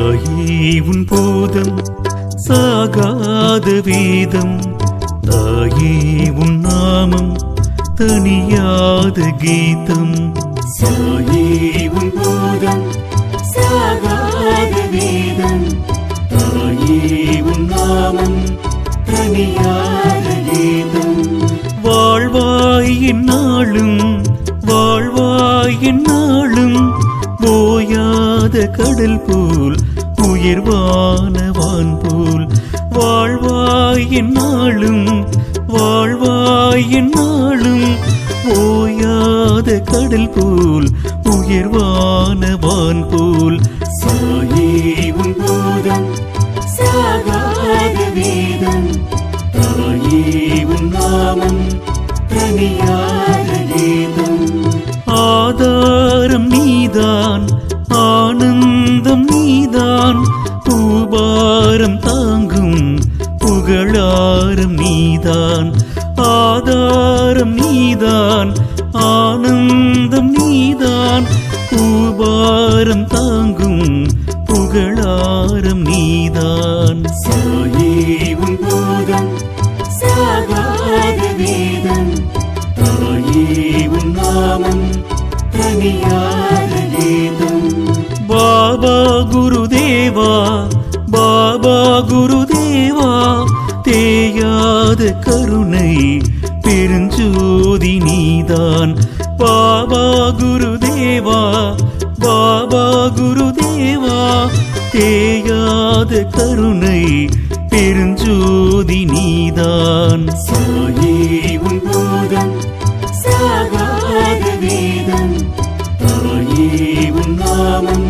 தாயே உன் போதம் சாகாத வேதம், தாயே உன் நாமம் தனியாத கீதம். தாயே உன் போதம் சாகாத வேதம், தாயே உன் நாமம் தனியாத கீதம். வாழ்வாய் என்னாலும் வாழ்வாய் என்னாலும், ஓயாத கடல் போல் உயர்வான வான் போல். வாழ்வாய் என்னாலும் வாழ்வாய் என்னாலும், ஓயாத கடல் போல் உயர்வான வான் போல். தாயே உன் போதம் சாகாத வேதம், தாயே உன் நாமம் தனியாத கீதம். ஆதாரம் நீதான் ஆனந்தம் நீதான், பூபாரம் தாங்கும் புகழாரம் நீதான். ஆதாரம் நீதான் ஆனந்தம் நீதான், பூபாரம் தாங்கும் புகழாரம் நீதான். தாயே உன் போதம் சாகாத வேதம், தாயே உன் நாமம் தனியாத கீதம். பாபா குருதேவா பாபா குருதேவா, தேயாத கருணை பெருஞ்சோதி நீதான். பாபா குருதேவா பாபா குருதேவா, தேயாத கருணை பெருஞ்சோதி நீதான். தாயே உன் போதம் சாகாத வேதம், தாயே உன் நாமம்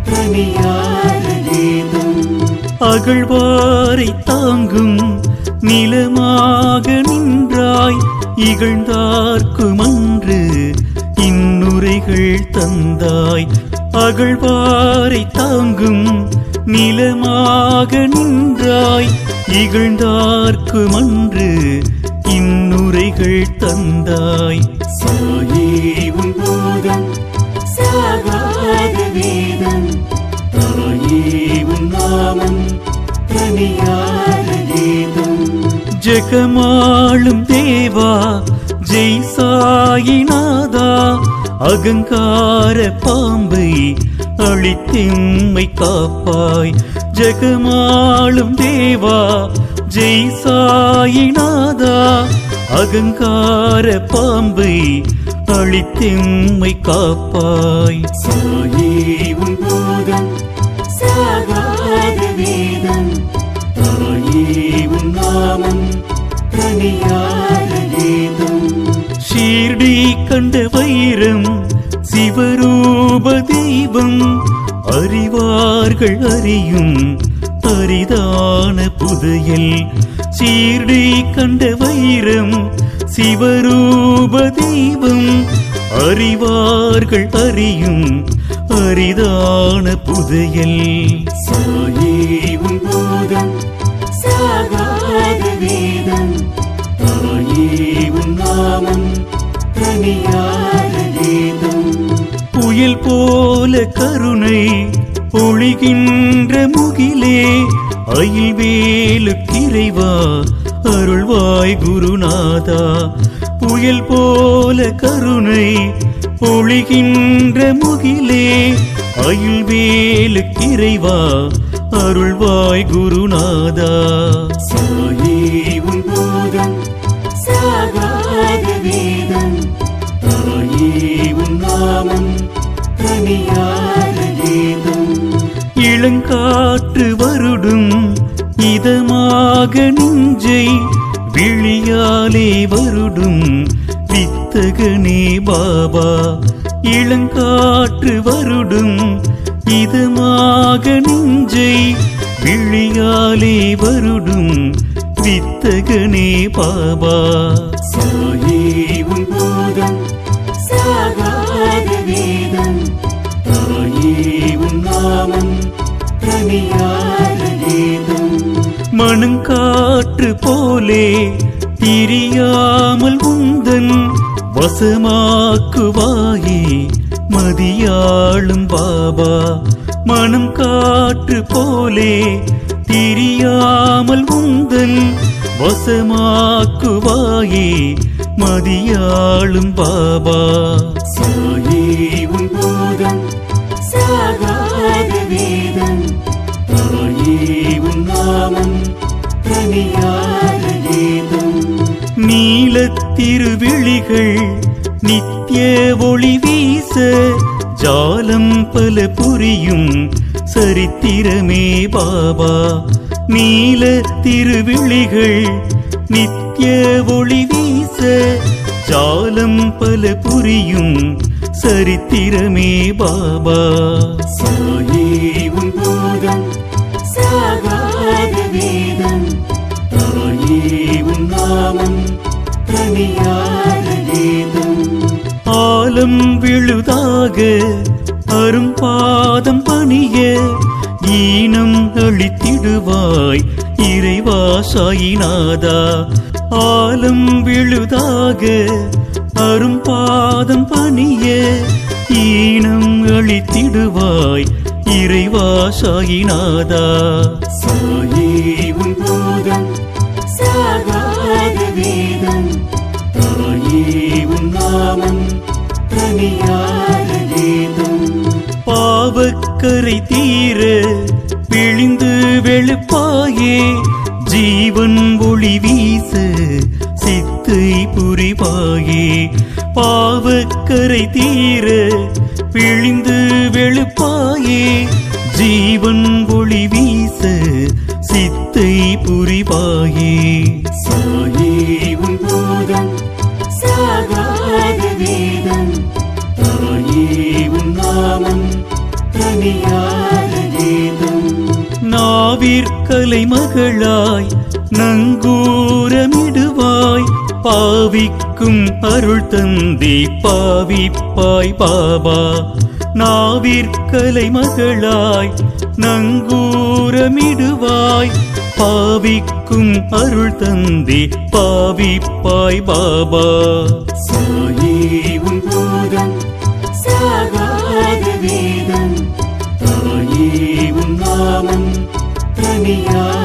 தனியாத கீதம். அகழ்வாரை தாங்கும் நிலமாக நின்றாய், இகழ்ந்தார்க்குமன்று இன்னுரைகள் தந்தாய். அகழ்வாரை தாங்கும் நிலமாக நின்றாய், இகழ்ந்தார்க்குமன்று இன்னுரைகள் தந்தாய். தாயே உன் போதம் சாகாத வேதம், தாயே உன் நாமம் தனியாத கீதம். ஜெகமாளும் தேவா ஜெய் சாயிநாதா, அகங்கார பாம்பை அழித்தெம்மை காப்பாய். ஜெகமாளும் தேவா ஜெய் சாயிநாதா, அகங்கார பாம்பை அழித்தெம்மை காப்பாய். தாயே உன் போதம் சாகாத வேதம், தாயே உன் நாமம் தனியாத கீதம். ஷீர்டி கண்ட வைரம் சிவரூப தெய்வம், அறிவார்கள் அறியும் அரிதான புதையல். ஷீர்டி கண்ட வைரம் சிவரூப தெய்வம், அறிவார்கள் அறியும் அரிதான புதையல். தாயே உன் போதம் சாகாத வேதம், தாயே உன் நாமம் தனியாத கீதம். புயல் போல கருணை பொழிகின்ற முகிலே, அயில்வேலுக்கிறைவா அருள்வாய் குருநாதா. புயல் போல கருணை பொழிகின்ற முகிலே, அயில்வேலுக்கிறைவா அருள்வாய் குருநாதா. தாயே உன் போதம் சாகாத வேதம், தாயே உன் நாமம் தனியாத கீதம். இளங்காற்று வருடும் இதமாக நெஞ்சை, விழியாலே வருடும் வித்தகனே பாபா. இளங்காற்று வருடும் இதமாக நெஞ்சை, விழியாலே வருடும் வித்தகனே பாபா. தாயே உன் போதம் சாகாத வேதம், தாயே உன் நாமம் தனியாத கீதம். மணங்காற்று போலே திரியாமல் உந்தன் வசமாக்குவாயே மதியாளும் பாபா. மனம் காற்று போலே திரியாமல் உந்தன் வசமாக்குவாயே மதியாளும் பாபா. சாயே உன் போதம் சாகாத வேதம், தாயே உன் நாமம் தனியாத கீதம். நீலத்திருவிழிகள் நித்திய ஒளி வீச ஜாலம் பல புரியும் சரித்திரமே பாபா. நீல திருவிழிகள் நித்திய ஒளி வீச ஜாலம் பல புரியும் சரித்திரமே பாபா. சாயே உன் போதம் சாகாத வேதம், தாயே உன் நாமம் தனியாத கீதம். ஆலம் விழுதாக அரும்பாதம் பணிய ஈனம் அளித்திடுவாய் இறைவா சாயிநாதா. ஆலம் விழுதாக அரும்பாதம் பணிய ஈனம் அளித்திடுவாய் இறைவா சாயிநாதா. சாயே உன் போதம் சாகாத வேதம், தாயே உன் நாமம் தனியாத கீதம். பாவக்கரை தீர பிழிந்து வெளுப்பாயே ஜீவன் ஒளி வீச சித்தை புரிவாயே. பாவக்கரை தீர பிழிந்து வெளுப்பாயே ஜீவன் ஒளி வீச சித்தை புரிவாயே. சாயே உன் போதம் சாகாத வேதம், தாயே உன் நாமம் தனியாத கீதம். நாவிற்கலை மகளாய் நங்கூரமிடுவாய் பாவிக்கும் அருள் தந்தி பாவிப்பாய் பாபா. நாவிற்கலை மகளாய் நங்கூரமிடுவாய் பாவிக்கும் அருள் தந்தி பாவிப்பாய் பாபா. சாயே உன் போதம் சாகாத வேதம், தாயே உன் நாமம் தனியாத